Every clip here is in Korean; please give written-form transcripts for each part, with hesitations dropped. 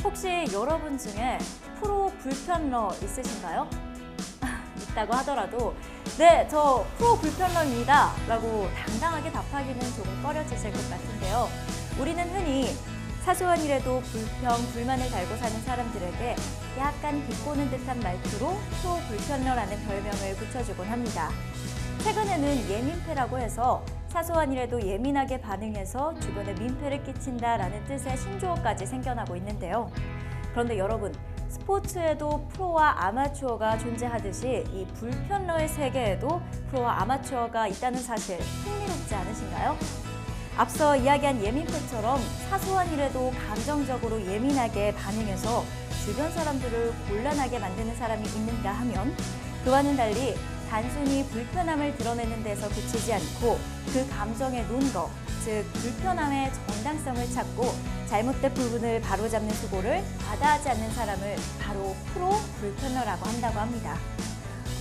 혹시 여러분 중에 프로 불편러 있으신가요? 있다고 하더라도 네, 저 프로 불편러입니다 라고 당당하게 답하기는 조금 꺼려지실 것 같은데요. 우리는 흔히 사소한 일에도 불평, 불만을 달고 사는 사람들에게 약간 비꼬는 듯한 말투로 프로 불편러라는 별명을 붙여주곤 합니다. 최근에는 예민패라고 해서 사소한 일에도 예민하게 반응해서 주변에 민폐를 끼친다라는 뜻의 신조어까지 생겨나고 있는데요. 그런데 여러분, 스포츠에도 프로와 아마추어가 존재하듯이 이 불편러의 세계에도 프로와 아마추어가 있다는 사실 흥미롭지 않으신가요? 앞서 이야기한 예민패처럼 사소한 일에도 감정적으로 예민하게 반응해서 주변 사람들을 곤란하게 만드는 사람이 있는가 하면 그와는 달리 단순히 불편함을 드러내는 데서 그치지 않고 그 감정의 논거, 즉 불편함의 정당성을 찾고 잘못된 부분을 바로잡는 수고를 과다하지 않는 사람을 바로 프로 불편러라고 한다고 합니다.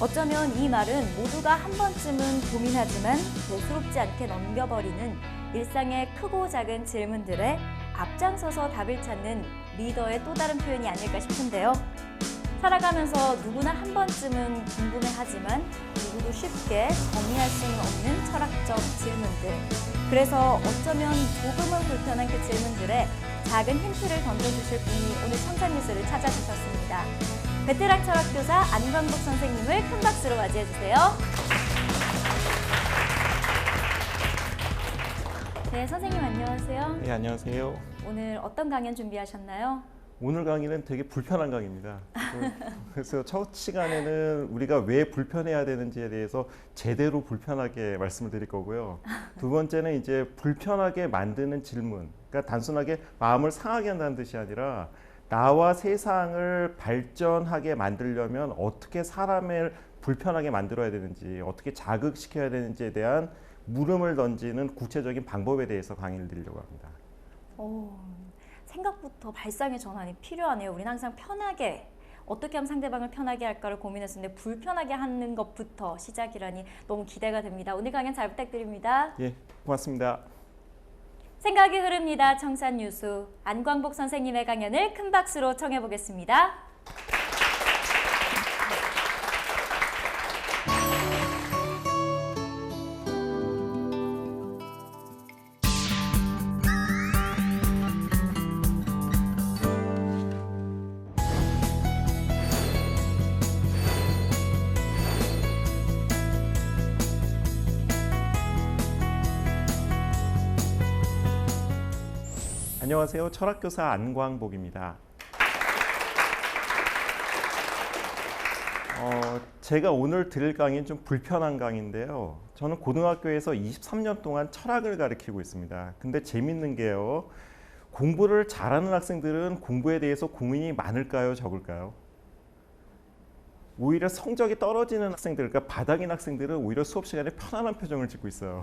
어쩌면 이 말은 모두가 한 번쯤은 고민하지만 대수롭지 않게 넘겨버리는 일상의 크고 작은 질문들에 앞장서서 답을 찾는 리더의 또 다른 표현이 아닐까 싶은데요. 살아가면서 누구나 한 번쯤은 궁금해하지만 누구도 쉽게 정의할 수는 없는 철학적 질문들. 그래서 어쩌면 조금은 불편한 그 질문들에 작은 힌트를 던져주실 분이 오늘 청산뉴스를 찾아주셨습니다. 베테랑 철학교사 안광복 선생님을 큰 박수로 맞이해주세요. 네, 선생님 안녕하세요. 네, 안녕하세요. 오늘 어떤 강연 준비하셨나요? 오늘 강의는 되게 불편한 강의입니다. 그래서 첫 시간에는 우리가 왜 불편해야 되는지에 대해서 제대로 불편하게 말씀을 드릴 거고요. 두 번째는 이제 불편하게 만드는 질문. 그러니까 단순하게 마음을 상하게 한다는 뜻이 아니라 나와 세상을 발전하게 만들려면 어떻게 사람을 불편하게 만들어야 되는지, 어떻게 자극시켜야 되는지에 대한 물음을 던지는 구체적인 방법에 대해서 강의를 드리려고 합니다. 생각부터 발상의 전환이 필요하네요. 우리는 항상 편하게 어떻게 하면 상대방을 편하게 할까를 고민했었는데 불편하게 하는 것부터 시작이라니 너무 기대가 됩니다. 오늘 강연 잘 부탁드립니다. 예, 고맙습니다. 생각이 흐릅니다. 청산뉴스 안광복 선생님의 강연을 큰 박수로 청해보겠습니다. 안녕하세요. 철학교사 안광복입니다. 제가 오늘 드릴 강의는 좀 불편한 강의인데요. 저는 고등학교에서 23년 동안 철학을 가르치고 있습니다. 근데 재밌는 게요. 공부를 잘하는 학생들은 공부에 대해서 고민이 많을까요? 적을까요? 오히려 성적이 떨어지는 학생들, 그러니까 바닥인 학생들은 오히려 수업 시간에 편안한 표정을 짓고 있어요.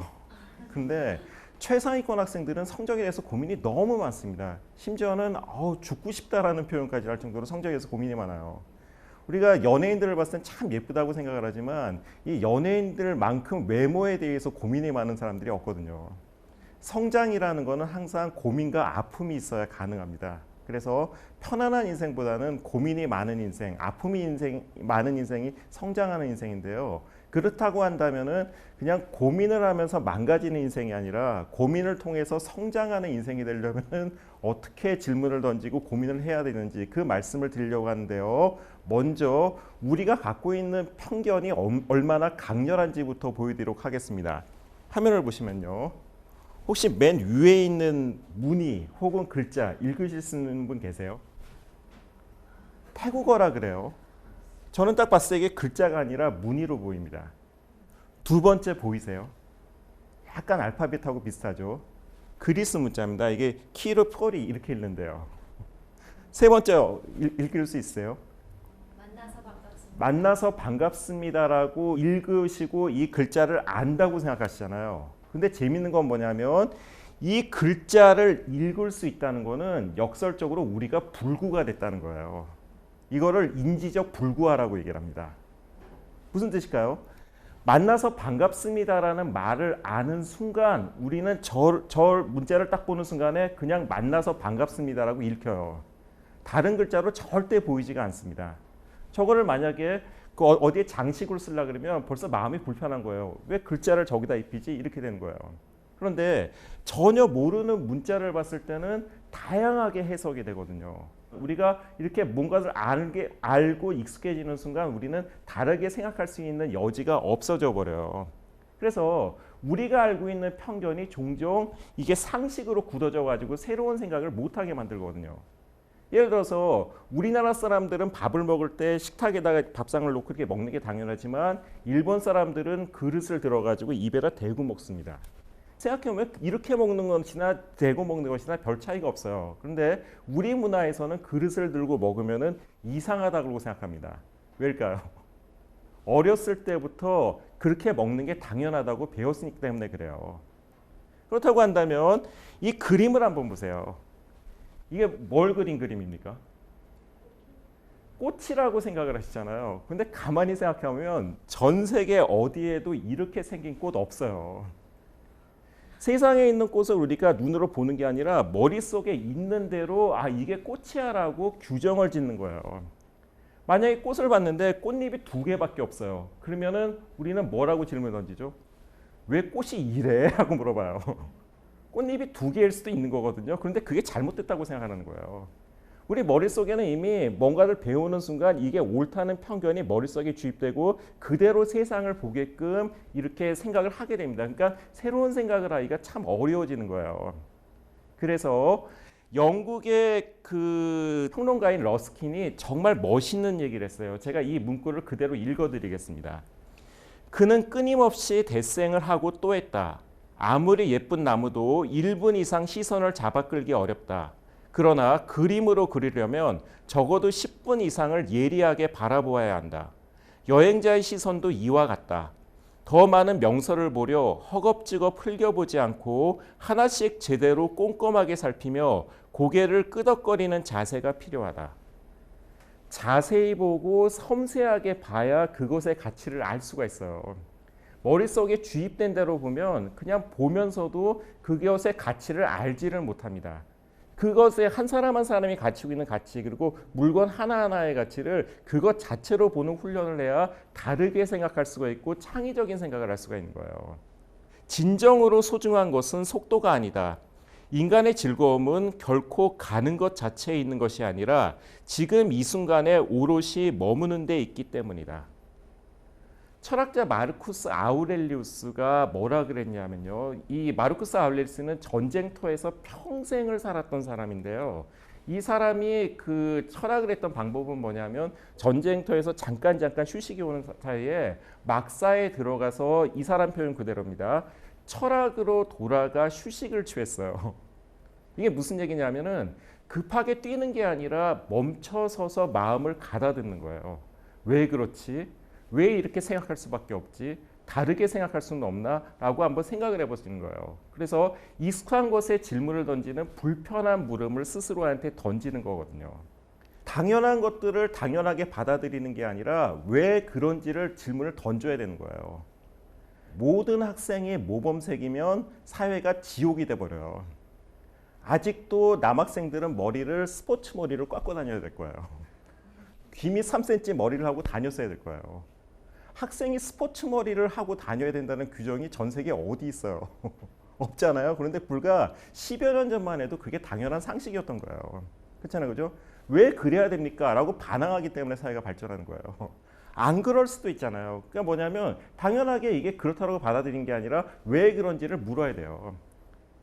근데 최상위권 학생들은 성적에 대해서 고민이 너무 많습니다. 심지어는 죽고 싶다라는 표현까지 할 정도로 성적에 대해서 고민이 많아요. 우리가 연예인들을 봤을 땐 참 예쁘다고 생각을 하지만 이 연예인들만큼 외모에 대해서 고민이 많은 사람들이 없거든요. 성장이라는 거는 항상 고민과 아픔이 있어야 가능합니다. 그래서 편안한 인생보다는 고민이 많은 인생, 아픔이 많은 인생이 성장하는 인생인데요. 그렇다고 한다면은 그냥 고민을 하면서 망가지는 인생이 아니라 고민을 통해서 성장하는 인생이 되려면은 어떻게 질문을 던지고 고민을 해야 되는지 그 말씀을 드리려고 하는데요. 먼저 우리가 갖고 있는 편견이 얼마나 강렬한지부터 보여드리도록 하겠습니다. 화면을 보시면요. 혹시 맨 위에 있는 무늬 혹은 글자 읽으실 수 있는 분 계세요? 태국어라 그래요. 저는 딱 봤을 때 이게 글자가 아니라 무늬로 보입니다. 두 번째 보이세요? 약간 알파벳하고 비슷하죠? 그리스 문자입니다. 이게 키르 폴이 이렇게 읽는데요. 세 번째 읽을 수 있어요? 만나서 반갑습니다라고 읽으시고 이 글자를 안다고 생각하시잖아요. 근데 재밌는 건 뭐냐면 이 글자를 읽을 수 있다는 거는 역설적으로 우리가 불구가 됐다는 거예요. 이거를 인지적 불구화라고 얘기를 합니다. 무슨 뜻일까요? 만나서 반갑습니다라는 말을 아는 순간 우리는 저 문자를 딱 보는 순간에 그냥 만나서 반갑습니다라고 읽혀요. 다른 글자로 절대 보이지가 않습니다. 저거를 만약에 그 어디에 장식으로 쓰려고 그러면 벌써 마음이 불편한 거예요. 왜 글자를 저기다 입히지? 이렇게 되는 거예요. 그런데 전혀 모르는 문자를 봤을 때는 다양하게 해석이 되거든요. 우리가 이렇게 뭔가를 알고 익숙해지는 순간 우리는 다르게 생각할 수 있는 여지가 없어져 버려요. 그래서 우리가 알고 있는 편견이 종종 이게 상식으로 굳어져 가지고 새로운 생각을 못하게 만들거든요. 예를 들어서 우리나라 사람들은 밥을 먹을 때 식탁에다가 밥상을 놓고 이렇게 먹는 게 당연하지만 일본 사람들은 그릇을 들어가지고 입에다 대고 먹습니다. 생각해보면 이렇게 먹는 것이나 대고 먹는 것이나 별 차이가 없어요. 그런데 우리 문화에서는 그릇을 들고 먹으면 이상하다고 생각합니다. 왜일까요? 어렸을 때부터 그렇게 먹는 게 당연하다고 배웠기 때문에 그래요. 그렇다고 한다면 이 그림을 한번 보세요. 이게 뭘 그린 그림입니까? 꽃이라고 생각을 하시잖아요. 근데 가만히 생각해보면 전 세계 어디에도 이렇게 생긴 꽃 없어요. 세상에 있는 꽃을 우리가 눈으로 보는 게 아니라 머릿속에 있는 대로 아 이게 꽃이야 라고 규정을 짓는 거예요. 만약에 꽃을 봤는데 꽃잎이 2개밖에 없어요. 그러면은 우리는 뭐라고 질문을 던지죠? 왜 꽃이 이래? 하고 물어봐요. 꽃잎이 2개일 수도 있는 거거든요. 그런데 그게 잘못됐다고 생각하는 거예요. 우리 머릿속에는 이미 뭔가를 배우는 순간 이게 옳다는 편견이 머릿속에 주입되고 그대로 세상을 보게끔 이렇게 생각을 하게 됩니다. 그러니까 새로운 생각을 하기가 참 어려워지는 거예요. 그래서 영국의 그 평론가인 러스킨이 정말 멋있는 얘기를 했어요. 제가 이 문구를 그대로 읽어드리겠습니다. 그는 끊임없이 대생을 하고 또 했다. 아무리 예쁜 나무도 1분 이상 시선을 잡아 끌기 어렵다. 그러나 그림으로 그리려면 적어도 10분 이상을 예리하게 바라보아야 한다. 여행자의 시선도 이와 같다. 더 많은 명서를 보려 허겁지겁 흘겨보지 않고 하나씩 제대로 꼼꼼하게 살피며 고개를 끄덕거리는 자세가 필요하다. 자세히 보고 섬세하게 봐야 그것의 가치를 알 수가 있어요. 머릿속에 주입된 대로 보면 그냥 보면서도 그것의 가치를 알지를 못합니다. 그것에 한 사람 한 사람이 가지고 있는 가치 그리고 물건 하나하나의 가치를 그것 자체로 보는 훈련을 해야 다르게 생각할 수가 있고 창의적인 생각을 할 수가 있는 거예요. 진정으로 소중한 것은 속도가 아니다. 인간의 즐거움은 결코 가는 것 자체에 있는 것이 아니라 지금 이 순간에 오롯이 머무는 데 있기 때문이다. 철학자 마르쿠스 아우렐리우스가 뭐라 그랬냐면요. 이 마르쿠스 아우렐리우스는 전쟁터에서 평생을 살았던 사람인데요. 이 사람이 그 철학을 했던 방법은 뭐냐면 전쟁터에서 잠깐 휴식이 오는 사이에 막사에 들어가서 이 사람 표현 그대로입니다. 철학으로 돌아가 휴식을 취했어요. 이게 무슨 얘기냐면은 급하게 뛰는 게 아니라 멈춰서서 마음을 가다듬는 거예요. 왜 그렇지? 왜 이렇게 생각할 수밖에 없지? 다르게 생각할 수는 없나? 라고 한번 생각을 해보시는 거예요. 그래서 익숙한 것에 질문을 던지는 불편한 물음을 스스로한테 던지는 거거든요. 당연한 것들을 당연하게 받아들이는 게 아니라 왜 그런지를 질문을 던져야 되는 거예요. 모든 학생이 모범생이면 사회가 지옥이 돼버려요. 아직도 남학생들은 머리를 스포츠 머리를 깎고 다녀야 될 거예요. 귀미 3cm 머리를 하고 다녔어야 될 거예요. 학생이 스포츠 머리를 하고 다녀야 된다는 규정이 전 세계에 어디 있어요? 없잖아요. 그런데 불과 10여 년 전만 해도 그게 당연한 상식이었던 거예요. 그렇잖아요. 그죠? 왜 그래야 됩니까? 라고 반항하기 때문에 사회가 발전하는 거예요. 안 그럴 수도 있잖아요. 그러니까 뭐냐면 당연하게 이게 그렇다고 받아들인 게 아니라 왜 그런지를 물어야 돼요.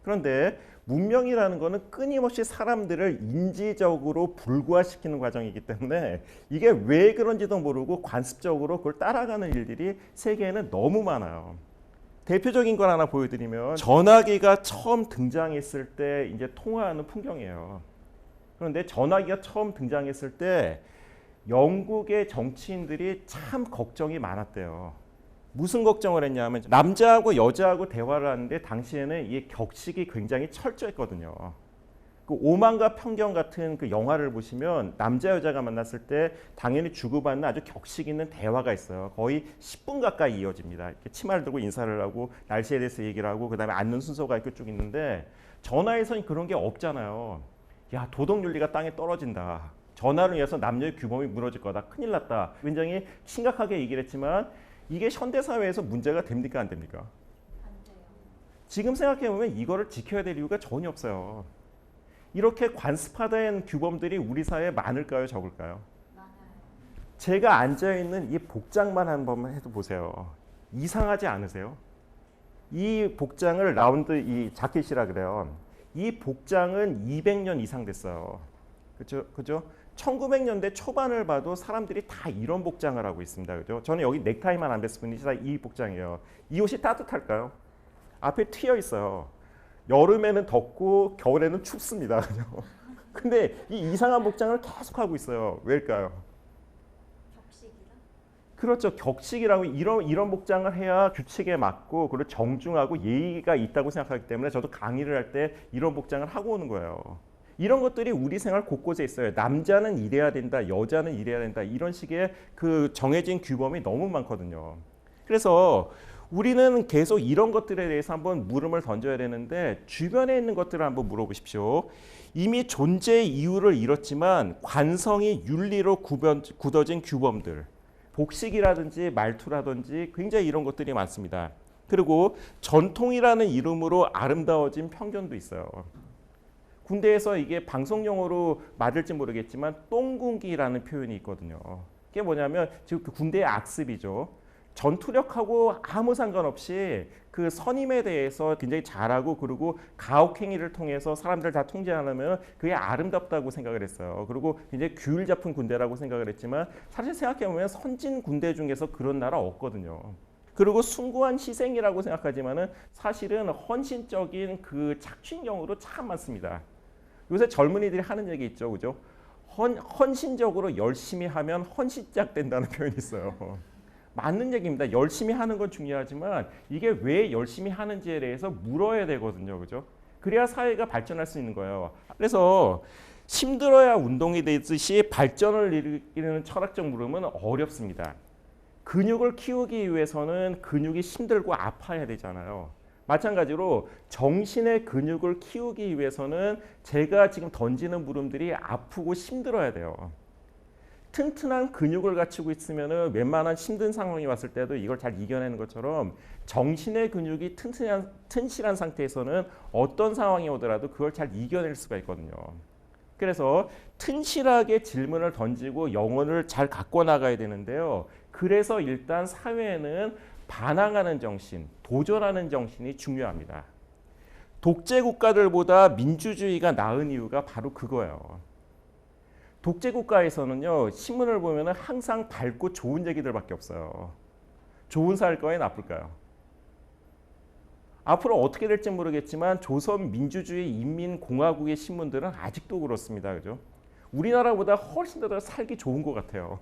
그런데 문명이라는 거는 끊임없이 사람들을 인지적으로 불구화시키는 과정이기 때문에 이게 왜 그런지도 모르고 관습적으로 그걸 따라가는 일들이 세계에는 너무 많아요. 대표적인 걸 하나 보여드리면 전화기가 처음 등장했을 때 이제 통화하는 풍경이에요. 그런데 전화기가 처음 등장했을 때 영국의 정치인들이 참 걱정이 많았대요. 무슨 걱정을 했냐면 남자하고 여자하고 대화를 하는데 당시에는 이 격식이 굉장히 철저했거든요. 그 오만과 편견 같은 그 영화를 보시면 남자 여자가 만났을 때 당연히 주고받는 아주 격식 있는 대화가 있어요. 거의 10분 가까이 이어집니다. 이렇게 치마를 들고 인사를 하고 날씨에 대해서 얘기를 하고 그다음에 앉는 순서가 이렇게 쭉 있는데 전화에서는 그런 게 없잖아요. 야, 도덕윤리가 땅에 떨어진다. 전화를 위해서 남녀의 규범이 무너질 거다. 큰일 났다. 굉장히 심각하게 얘기를 했지만 이게 현대사회에서 문제가 됩니까? 안 됩니까? 안 돼요. 지금 생각해보면 이거를 지켜야 될 이유가 전혀 없어요. 이렇게 관습화된 규범들이 우리 사회에 많을까요? 적을까요? 많아요. 제가 앉아있는 이 복장만 한번 해도 보세요. 이상하지 않으세요? 이 복장을 라운드 이 자켓이라 그래요. 이 복장은 200년 이상 됐어요. 그죠? 1900년대 초반을 봐도 사람들이 다 이런 복장을 하고 있습니다. 그죠? 저는 여기 넥타이만 안 맸을 뿐이지 다 이 복장이에요. 이 옷이 따뜻할까요? 앞에 튀어 있어요. 여름에는 덥고 겨울에는 춥습니다. 그죠? 근데 이 이상한 복장을 계속 하고 있어요. 왜일까요? 격식이다? 그렇죠. 격식이라고 이런 복장을 해야 규칙에 맞고 그리고 정중하고 예의가 있다고 생각하기 때문에 저도 강의를 할 때 이런 복장을 하고 오는 거예요. 이런 것들이 우리 생활 곳곳에 있어요. 남자는 이래야 된다, 여자는 이래야 된다 이런 식의 그 정해진 규범이 너무 많거든요. 그래서 우리는 계속 이런 것들에 대해서 한번 물음을 던져야 되는데 주변에 있는 것들을 한번 물어보십시오. 이미 존재의 이유를 잃었지만 관성이 윤리로 굳어진 규범들, 복식이라든지 말투라든지 굉장히 이런 것들이 많습니다. 그리고 전통이라는 이름으로 아름다워진 편견도 있어요. 군대에서 이게 방송용어로 맞을지 모르겠지만 똥군기라는 표현이 있거든요. 그게 뭐냐면 지금 그 군대의 악습이죠. 전투력하고 아무 상관없이 그 선임에 대해서 굉장히 잘하고 그리고 가혹행위를 통해서 사람들 다 통제하려면 그게 아름답다고 생각을 했어요. 그리고 굉장히 규율 잡힌 군대라고 생각을 했지만 사실 생각해보면 선진 군대 중에서 그런 나라 없거든요. 그리고 숭고한 희생이라고 생각하지만은 사실은 헌신적인 그 착취경우도 참 많습니다. 요새 젊은이들이 하는 얘기 있죠, 그죠? 헌신적으로 열심히 하면 헌신짝 된다는 표현이 있어요. 맞는 얘기입니다. 열심히 하는 건 중요하지만 이게 왜 열심히 하는지에 대해서 물어야 되거든요, 그죠? 그래야 사회가 발전할 수 있는 거예요. 그래서 힘들어야 운동이 되듯이 발전을 이루는 철학적 물음은 어렵습니다. 근육을 키우기 위해서는 근육이 힘들고 아파야 되잖아요. 마찬가지로 정신의 근육을 키우기 위해서는 제가 지금 던지는 물음들이 아프고 힘들어야 돼요. 튼튼한 근육을 갖추고 있으면 웬만한 힘든 상황이 왔을 때도 이걸 잘 이겨내는 것처럼 정신의 근육이 튼실한 상태에서는 어떤 상황이 오더라도 그걸 잘 이겨낼 수가 있거든요. 그래서 튼실하게 질문을 던지고 영혼을 잘 갖고 나가야 되는데요. 그래서 일단 사회에는 반항하는 정신, 도전하는 정신이 중요합니다. 독재 국가들보다 민주주의가 나은 이유가 바로 그거예요. 독재 국가에서는요, 신문을 보면 항상 밝고 좋은 얘기들밖에 없어요. 좋은 사일까요, 나쁠까요? 앞으로 어떻게 될지 모르겠지만 조선민주주의 인민공화국의 신문들은 아직도 그렇습니다. 그죠? 우리나라보다 훨씬 더 살기 좋은 것 같아요.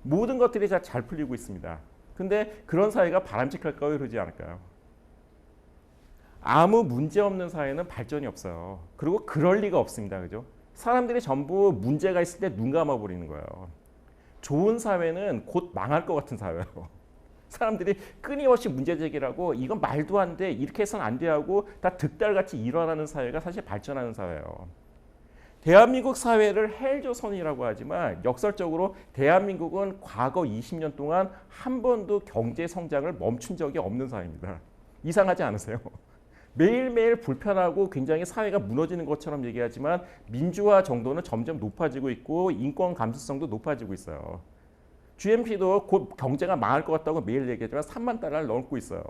모든 것들이 잘 풀리고 있습니다. 근데 그런 사회가 바람직할까요? 그러지 않을까요? 아무 문제 없는 사회는 발전이 없어요. 그리고 그럴 리가 없습니다. 그죠? 사람들이 전부 문제가 있을 때 눈 감아버리는 거예요. 좋은 사회는 곧 망할 것 같은 사회예요. 사람들이 끊임없이 문제 제기를 하고 이건 말도 안 돼, 이렇게 해서는 안 돼 하고 다 득달같이 일어나는 사회가 사실 발전하는 사회예요. 대한민국 사회를 헬조선이라고 하지만 역설적으로 대한민국은 과거 20년 동안 한 번도 경제 성장을 멈춘 적이 없는 사회입니다. 이상하지 않으세요? 매일매일 불편하고 굉장히 사회가 무너지는 것처럼 얘기하지만 민주화 정도는 점점 높아지고 있고 인권 감수성도 높아지고 있어요. GNP도 곧 경제가 망할 것 같다고 매일 얘기하지만 3만 달러를 넘고 있어야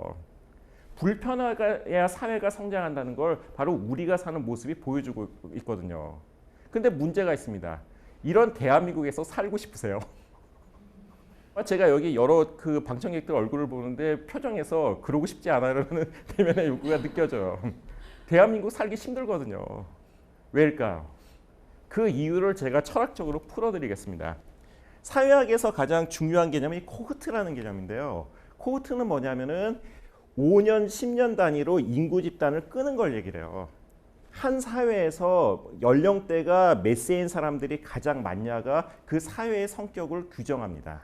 불편해야 사회가 성장한다는 걸 바로 우리가 사는 모습이 보여주고 있거든요. 근데 문제가 있습니다. 이런 대한민국에서 살고 싶으세요? 제가 여기 여러 그 방청객들 얼굴을 보는데 표정에서 그러고 싶지 않아라는 대면의 욕구가 느껴져요. 대한민국 살기 힘들거든요. 왜일까요? 그 이유를 제가 철학적으로 풀어드리겠습니다. 사회학에서 가장 중요한 개념이 코흐트라는 개념인데요. 코흐트는 뭐냐면은 5년, 10년 단위로 인구 집단을 끄는 걸 얘기를 해요. 한 사회에서 연령대가 몇 세인 사람들이 가장 많냐가 그 사회의 성격을 규정합니다.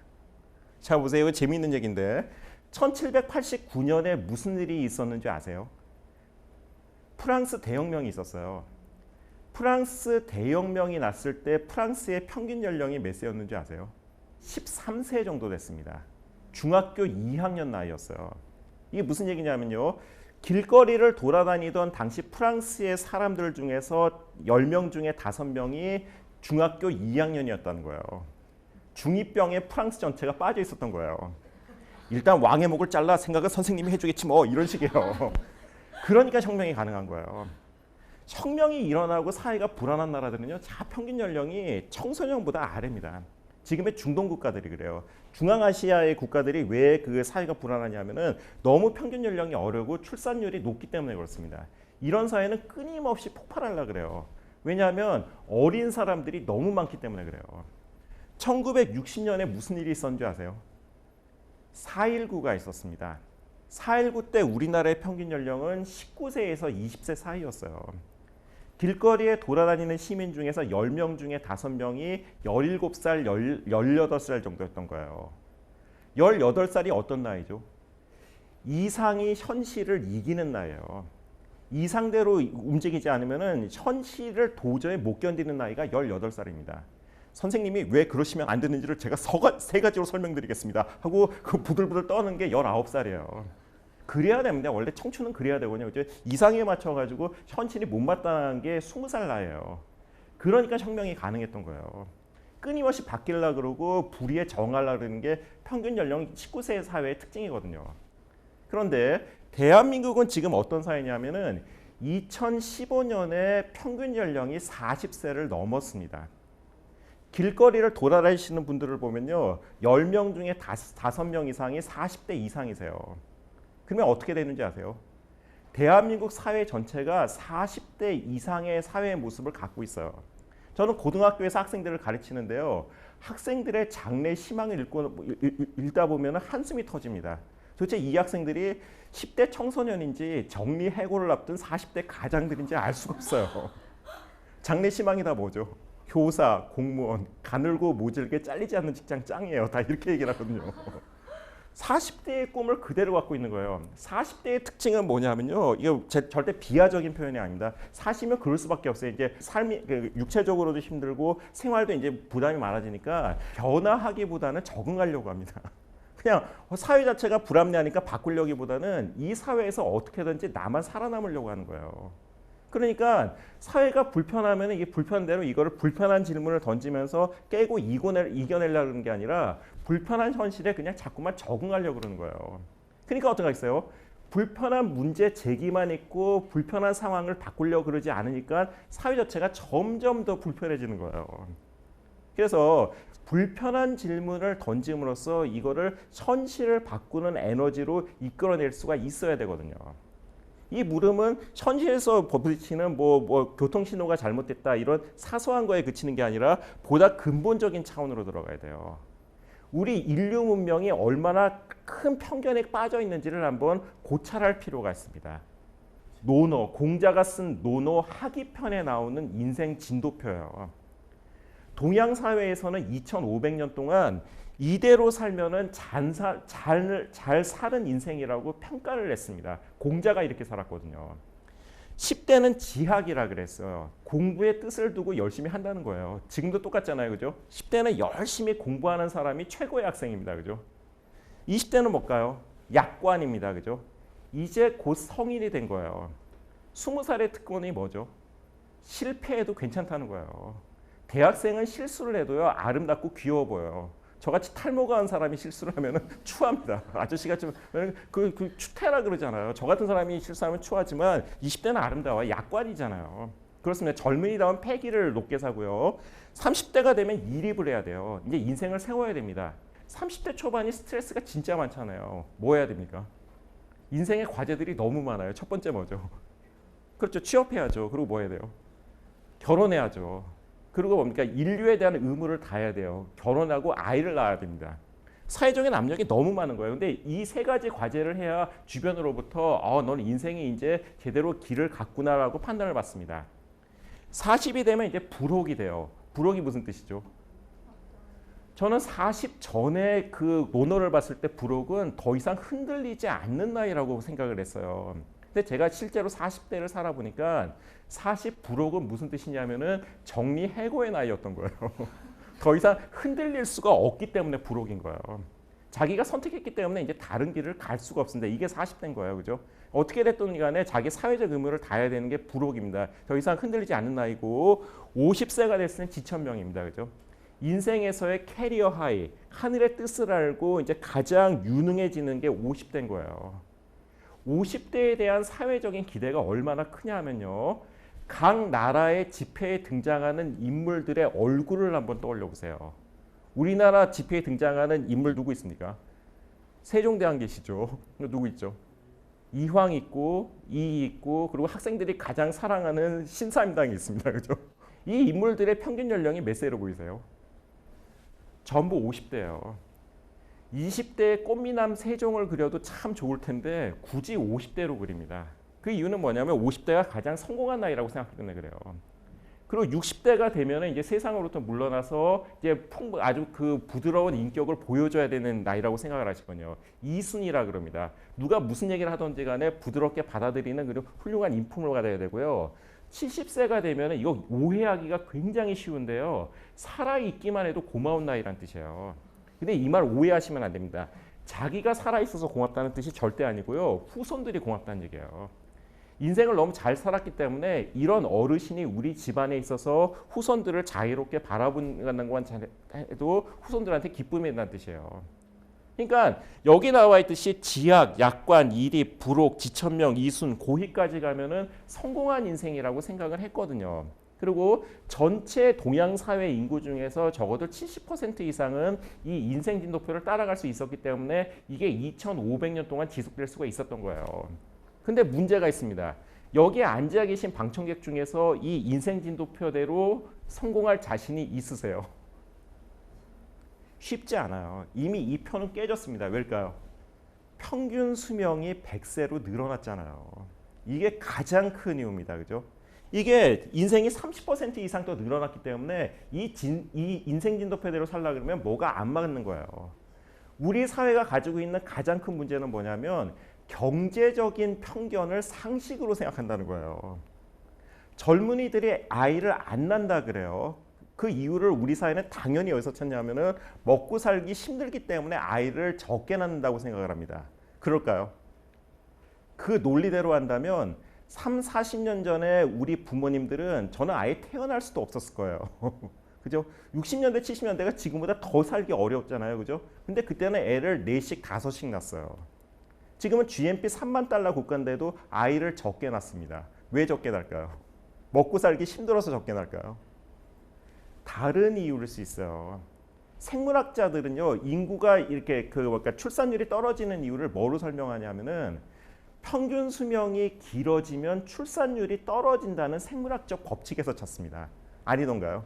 자, 보세요. 재미있는 얘기인데 1789년에 무슨 일이 있었는지 아세요? 프랑스 대혁명이 있었어요. 프랑스 대혁명이 났을 때 프랑스의 평균 연령이 몇 세였는지 아세요? 13세 정도 됐습니다. 중학교 2학년 나이였어요. 이게 무슨 얘기냐면요. 길거리를 돌아다니던 당시 프랑스의 사람들 중에서 10명 중에 5명이 중학교 2학년이었다는 거예요. 중2병에 프랑스 전체가 빠져 있었던 거예요. 일단 왕의 목을 잘라 생각은 선생님이 해주겠지 뭐 이런 식이에요. 그러니까 혁명이 가능한 거예요. 혁명이 일어나고 사회가 불안한 나라들은요, 평균 연령이 청소년보다 아래입니다. 지금의 중동 국가들이 그래요. 중앙아시아의 국가들이 왜 그 사회가 불안하냐면은 너무 평균 연령이 어리고 출산율이 높기 때문에 그렇습니다. 이런 사회는 끊임없이 폭발하려고 그래요. 왜냐하면 어린 사람들이 너무 많기 때문에 그래요. 1960년에 무슨 일이 있었는지 아세요? 4.19가 있었습니다. 4.19 때 우리나라의 평균 연령은 19세에서 20세 사이였어요. 길거리에 돌아다니는 시민 중에서 10명 중에 5명이 17살, 18살 정도였던 거예요. 18살이 어떤 나이죠? 이상이 현실을 이기는 나이예요. 이상대로 움직이지 않으면 현실을 도저히 못 견디는 나이가 18살입니다. 선생님이 왜 그러시면 안 되는지를 제가 세 가지로 설명드리겠습니다 하고 그 부들부들 떠는 게 19살이에요. 그래야 됩니다. 원래 청춘은 그래야 되거든요. 이상에 맞춰가지고 현실이 못마땅한 게 20살 나이에요. 그러니까 혁명이 가능했던 거예요. 끊임없이 바뀌려고 그러고 불의에 저항하려고 그러는 게 평균 연령 19세 사회의 특징이거든요. 그런데 대한민국은 지금 어떤 사회냐면은 2015년에 평균 연령이 40세를 넘었습니다. 길거리를 돌아다니시는 분들을 보면요. 10명 중에 5명 이상이 40대 이상이세요. 그러면 어떻게 되는지 아세요? 대한민국 사회 전체가 40대 이상의 사회의 모습을 갖고 있어요. 저는 고등학교에서 학생들을 가르치는데요. 학생들의 장래 희망을 읽다 보면 한숨이 터집니다. 도대체 이 학생들이 10대 청소년인지 정리해고를 앞둔 40대 가장들인지 알 수가 없어요. 장래 희망이 다 뭐죠? 교사, 공무원, 가늘고 모질게 잘리지 않는 직장 짱이에요. 다 이렇게 얘기를 하거든요. 40대의 꿈을 그대로 갖고 있는 거예요. 40대의 특징은 뭐냐면요. 이거 절대 비하적인 표현이 아닙니다. 사시면 그럴 수밖에 없어요. 이제 삶이 육체적으로도 힘들고 생활도 이제 부담이 많아지니까 변화하기보다는 적응하려고 합니다. 그냥 사회 자체가 불합리하니까 바꾸려기보다는 이 사회에서 어떻게든지 나만 살아남으려고 하는 거예요. 그러니까 사회가 불편하면 이게 불편대로 이거를 불편한 질문을 던지면서 깨고 이겨내려고 하는 게 아니라 불편한 현실에 그냥 자꾸만 적응하려고 그러는 거예요. 그러니까 어떡하 겠어요? 불편한 문제 제기만 있고 불편한 상황을 바꾸려고 그러지 않으니까 사회 자체가 점점 더 불편해지는 거예요. 그래서 불편한 질문을 던짐으로써 이거를 현실을 바꾸는 에너지로 이끌어낼 수가 있어야 되거든요. 이 물음은 현실에서 부딪히는 교통신호가 잘못됐다 이런 사소한 거에 그치는 게 아니라 보다 근본적인 차원으로 들어가야 돼요. 우리 인류 문명이 얼마나 큰 편견에 빠져 있는지를 한번 고찰할 필요가 있습니다. 논어, 공자가 쓴 논어 하기편에 나오는 인생 진도표예요. 동양 사회에서는 2500년 동안 이대로 살면은 잘 사는 인생이라고 평가를 했습니다. 공자가 이렇게 살았거든요. 10대는 지학이라 그랬어요. 공부에 뜻을 두고 열심히 한다는 거예요. 지금도 똑같잖아요. 그죠? 10대는 열심히 공부하는 사람이 최고의 학생입니다. 그죠? 20대는 뭘까요? 약관입니다. 그죠? 이제 곧 성인이 된 거예요. 20살의 특권이 뭐죠? 실패해도 괜찮다는 거예요. 대학생은 실수를 해도요. 아름답고 귀여워 보여요. 저같이 탈모가 한 사람이 실수를 하면 추합니다. 아저씨가 좀 추태라 그러잖아요. 저 같은 사람이 실수하면 추하지만 20대는 아름다워요. 약관이잖아요. 그렇습니다. 젊은이다운 패기를 높게 사고요. 30대가 되면 이립을 해야 돼요. 이제 인생을 세워야 됩니다. 30대 초반이 스트레스가 진짜 많잖아요. 뭐 해야 됩니까? 인생의 과제들이 너무 많아요. 첫 번째 뭐죠? 그렇죠. 취업해야죠. 그리고 뭐 해야 돼요? 결혼해야죠. 그리고 뭡니까? 인류에 대한 의무를 다해야 돼요. 결혼하고 아이를 낳아야 됩니다. 사회적인 압력이 너무 많은 거예요. 근데 이 세 가지 과제를 해야 주변으로부터 넌 인생이 이제 제대로 길을 갔구나라고 판단을 받습니다. 40이 되면 이제 불혹이 돼요. 불혹이 무슨 뜻이죠? 저는 40 전에 그 논어를 봤을 때 불혹은 더 이상 흔들리지 않는 나이라고 생각을 했어요. 근데 제가 실제로 40대를 살아보니까 40부록은 무슨 뜻이냐면은 정리해고의 나이였던 거예요. 더 이상 흔들릴 수가 없기 때문에 부록인 거예요. 자기가 선택했기 때문에 이제 다른 길을 갈 수가 없습니다. 이게 40대인 거예요. 그죠? 어떻게 됐든 간에 자기 사회적 의무를 다해야 되는 게 부록입니다. 더 이상 흔들리지 않는 나이고 50세가 됐을 땐 지천명입니다. 그죠? 인생에서의 캐리어 하이, 하늘의 뜻을 알고 이제 가장 유능해지는 게 50대인 거예요. 50대에 대한 사회적인 기대가 얼마나 크냐 하면요. 각 나라의 집회에 등장하는 인물들의 얼굴을 한번 떠올려 보세요. 우리나라 집회에 등장하는 인물 누구 있습니까? 세종대왕 계시죠. 누구 있죠? 이황 있고 이이 있고 그리고 학생들이 가장 사랑하는 신사임당이 있습니다. 그죠? 이 인물들의 평균 연령이 몇 세로 보이세요? 전부 50대예요. 20대의 꽃미남 세종을 그려도 참 좋을 텐데 굳이 50대로 그립니다. 그 이유는 뭐냐면 50대가 가장 성공한 나이라고 생각하기 때문에 그래요. 그리고 60대가 되면 이제 세상으로부터 물러나서 이제 아주 그 부드러운 인격을 보여줘야 되는 나이라고 생각을 하시거든요. 이순이라 그럽니다. 누가 무슨 얘기를 하던지 간에 부드럽게 받아들이는 그리고 훌륭한 인품을 가져야 되고요. 70세가 되면 이거 오해하기가 굉장히 쉬운데요. 살아있기만 해도 고마운 나이란 뜻이에요. 근데 이 말 오해하시면 안 됩니다. 자기가 살아있어서 고맙다는 뜻이 절대 아니고요. 후손들이 고맙다는 얘기예요. 인생을 너무 잘 살았기 때문에 이런 어르신이 우리 집안에 있어서 후손들을 자유롭게 바라보는 것만 해도 후손들한테 기쁨이 된다는 뜻이에요. 그러니까 여기 나와 있듯이 지학, 약관, 이립, 부록, 지천명, 이순, 고희까지 가면은 성공한 인생이라고 생각을 했거든요. 그리고 전체 동양 사회 인구 중에서 적어도 70% 이상은 이 인생 진도표를 따라갈 수 있었기 때문에 이게 2,500년 동안 지속될 수가 있었던 거예요. 근데 문제가 있습니다. 여기에 앉아 계신 방청객 중에서 이 인생 진도표대로 성공할 자신이 있으세요? 쉽지 않아요. 이미 이 표는 깨졌습니다. 왜일까요? 평균 수명이 100세로 늘어났잖아요. 이게 가장 큰 이유입니다. 그죠? 이게 인생이 30% 이상 더 늘어났기 때문에 이 인생 진도표대로 살라 그러면 뭐가 안 맞는 거예요. 우리 사회가 가지고 있는 가장 큰 문제는 뭐냐면 경제적인 편견을 상식으로 생각한다는 거예요. 젊은이들이 아이를 안 낳는다 그래요. 그 이유를 우리 사회는 당연히 어디서 찾냐면은 먹고 살기 힘들기 때문에 아이를 적게 낳는다고 생각을 합니다. 그럴까요? 그 논리대로 한다면 3, 40년 전에 우리 부모님들은 저는 아예 태어날 수도 없었을 거예요. 그죠? 60년대, 70년대가 지금보다 더 살기 어려웠잖아요. 그죠? 근데 그때는 애를 4씩, 5씩 낳았어요. 지금은 GNP 3만 달러 국가인데도 아이를 적게 낳습니다. 왜 적게 낳을까요? 먹고 살기 힘들어서 적게 낳을까요? 다른 이유일 수 있어요. 생물학자들은요, 인구가 이렇게 그러니까 출산율이 떨어지는 이유를 뭐로 설명하냐면은 평균 수명이 길어지면 출산율이 떨어진다는 생물학적 법칙에서 찾습니다. 아니던가요?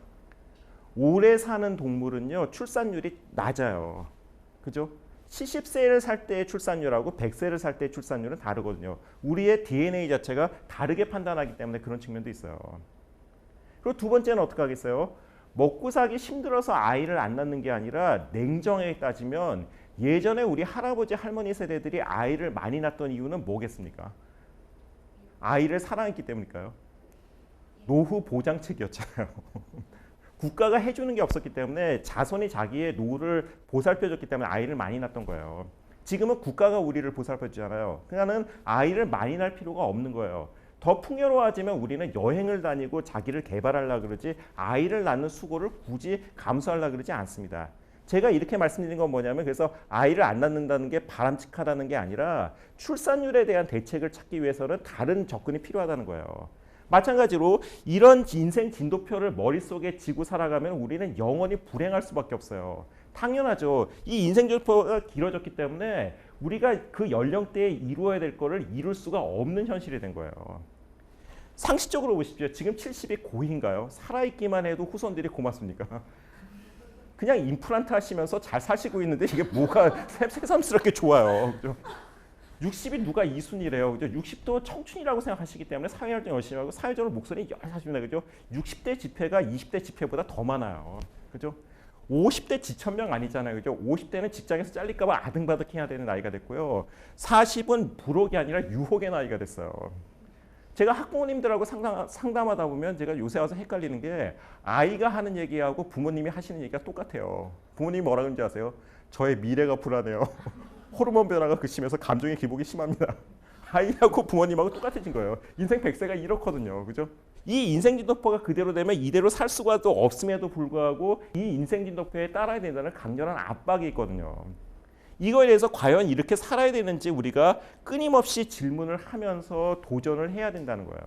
오래 사는 동물은요, 출산율이 낮아요. 그죠? 70세를 살 때의 출산율하고 100세를 살 때의 출산율은 다르거든요. 우리의 DNA 자체가 다르게 판단하기 때문에 그런 측면도 있어요. 그리고 두 번째는 어떻게 하겠어요? 먹고 살기 힘들어서 아이를 안 낳는 게 아니라 냉정하게 따지면 예전에 우리 할아버지 할머니 세대들이 아이를 많이 낳던 이유는 뭐겠습니까? 아이를 사랑했기 때문일까요? 노후 보장책이었잖아요. 국가가 해주는 게 없었기 때문에 자손이 자기의 노후를 보살펴줬기 때문에 아이를 많이 낳던 거예요. 지금은 국가가 우리를 보살펴주잖아요. 그러니까는 아이를 많이 낳을 필요가 없는 거예요. 더 풍요로워지면 우리는 여행을 다니고 자기를 개발하려고 그러지 아이를 낳는 수고를 굳이 감수하려고 그러지 않습니다. 제가 이렇게 말씀드린 건 뭐냐면 그래서 아이를 안 낳는다는 게 바람직하다는 게 아니라 출산율에 대한 대책을 찾기 위해서는 다른 접근이 필요하다는 거예요. 마찬가지로 이런 인생 진도표를 머릿속에 지고 살아가면 우리는 영원히 불행할 수밖에 없어요. 당연하죠. 이 인생 진도표가 길어졌기 때문에 우리가 그 연령대에 이루어야 될 거를 이룰 수가 없는 현실이 된 거예요. 상식적으로 보십시오. 지금 70이 고인가요? 살아있기만 해도 후손들이 고맙습니까? 그냥 임플란트 하시면서 잘 사시고 있는데 이게 뭐가 새삼스럽게 좋아요. 60이 누가 이순이래요. 60도 청춘이라고 생각하시기 때문에 사회활동 열심히 하고 사회적으로 목소리 열심히 하십니다. 그죠? 60대 집회가 20대 집회보다 더 많아요. 그죠? 50대 지천명 아니잖아요. 그죠? 50대는 직장에서 잘릴까 봐 아등바등 해야 되는 나이가 됐고요. 40은 불혹이 아니라 유혹의 나이가 됐어요. 제가 학부모님들하고 상담하다 보면 제가 요새 와서 헷갈리는 게 아이가 하는 얘기하고 부모님이 하시는 얘기가 똑같아요. 부모님이 뭐라 그러는지 아세요? 저의 미래가 불안해요. 호르몬 변화가 극심해서 감정의 기복이 심합니다. 아이하고 부모님하고 똑같아진 거예요. 인생 100세가 이렇거든요. 그죠? 이 인생 진도표가 그대로 되면 이대로 살 수가도 없음에도 불구하고 이 인생 진도표에 따라야 된다는 강렬한 압박이 있거든요. 이거에 대해서 과연 이렇게 살아야 되는지 우리가 끊임없이 질문을 하면서 도전을 해야 된다는 거예요.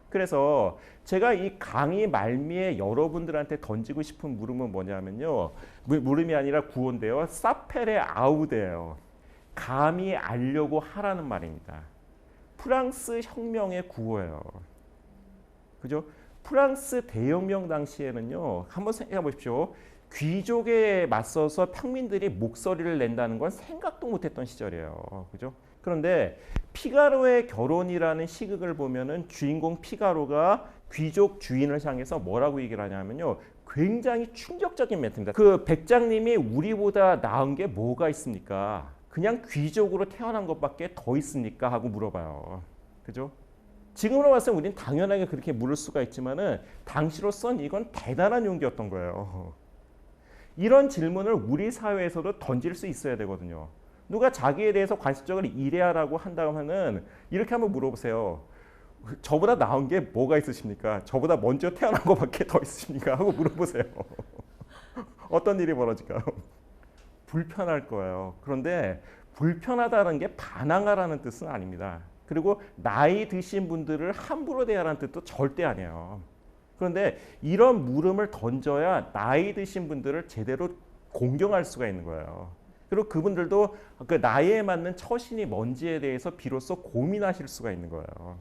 그래서 제가 이 강의 말미에 여러분들한테 던지고 싶은 물음은 뭐냐면요. 물음이 아니라 구호인데요. 사페레 아우데예요. 감히 알려고 하라는 말입니다. 프랑스 혁명의 구호예요. 그죠? 프랑스 대혁명 당시에는요. 한번 생각해 보십시오. 귀족에 맞서서 평민들이 목소리를 낸다는 건 생각도 못했던 시절이에요. 그죠? 그런데 피가로의 결혼이라는 시극을 보면은 주인공 피가로가 귀족 주인을 향해서 뭐라고 얘기를 하냐면요. 굉장히 충격적인 멘트입니다. 그 백장님이 우리보다 나은 게 뭐가 있습니까? 그냥 귀족으로 태어난 것밖에 더 있습니까? 하고 물어봐요. 그죠? 지금으로 봤을 때 우리는 당연하게 그렇게 물을 수가 있지만은 당시로선 이건 대단한 용기였던 거예요. 이런 질문을 우리 사회에서도 던질 수 있어야 되거든요. 누가 자기에 대해서 관습적으로 이래야라고 한다면은 이렇게 한번 물어보세요. 저보다 나은 게 뭐가 있으십니까? 저보다 먼저 태어난 것밖에 더 있으십니까? 하고 물어보세요. 어떤 일이 벌어질까요? 불편할 거예요. 그런데 불편하다는 게 반항하라는 뜻은 아닙니다. 그리고 나이 드신 분들을 함부로 대하라는 뜻도 절대 아니에요. 그런데 이런 물음을 던져야 나이 드신 분들을 제대로 공경할 수가 있는 거예요. 그리고 그분들도 그 나이에 맞는 처신이 뭔지에 대해서 비로소 고민하실 수가 있는 거예요.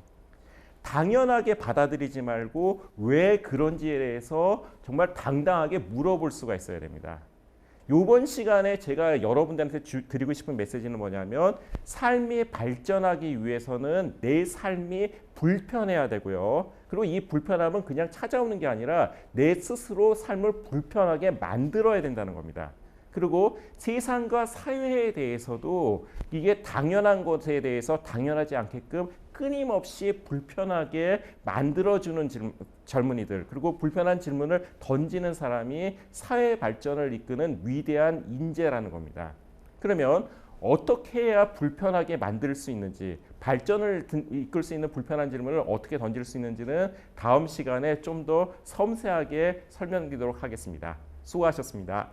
당연하게 받아들이지 말고 왜 그런지에 대해서 정말 당당하게 물어볼 수가 있어야 됩니다. 이번 시간에 제가 여러분들한테 드리고 싶은 메시지는 뭐냐면 삶이 발전하기 위해서는 내 삶이 불편해야 되고요. 그리고 이 불편함은 그냥 찾아오는 게 아니라 내 스스로 삶을 불편하게 만들어야 된다는 겁니다. 그리고 세상과 사회에 대해서도 이게 당연한 것에 대해서 당연하지 않게끔 끊임없이 불편하게 만들어주는 젊은이들, 그리고 불편한 질문을 던지는 사람이 사회 발전을 이끄는 위대한 인재라는 겁니다. 그러면 어떻게 해야 불편하게 만들 수 있는지, 발전을 이끌 수 있는 불편한 질문을 어떻게 던질 수 있는지는 다음 시간에 좀 더 섬세하게 설명드리도록 하겠습니다. 수고하셨습니다.